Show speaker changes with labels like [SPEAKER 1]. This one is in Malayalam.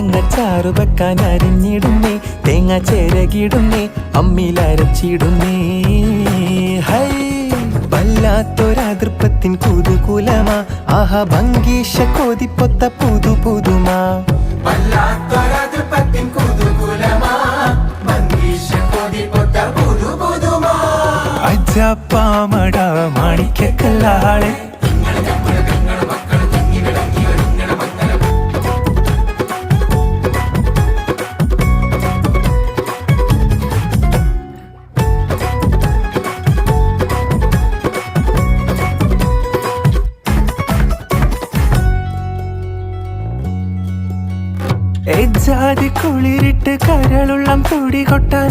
[SPEAKER 1] മാങ്ങ ചാറു വെക്കാൻ അരിഞ്ഞിടുന്നേ, തേങ്ങ ചേരകിടുന്നേ, അമ്മിലരച്ചിടുന്നേ. ഹൈ വല്ലാത്തൊരാതൃപ്പത്തിൻ കുതുകുലമാ, ആഹാ ഭംഗീഷ കോതിപ്പൊത്ത പുതു പുതുമാ. അജപ്പാമട മാണിക്കല്ലാളെ ജാതി കുളിരിട്ട് കരളുള്ളം തുടി കൊട്ടാൻ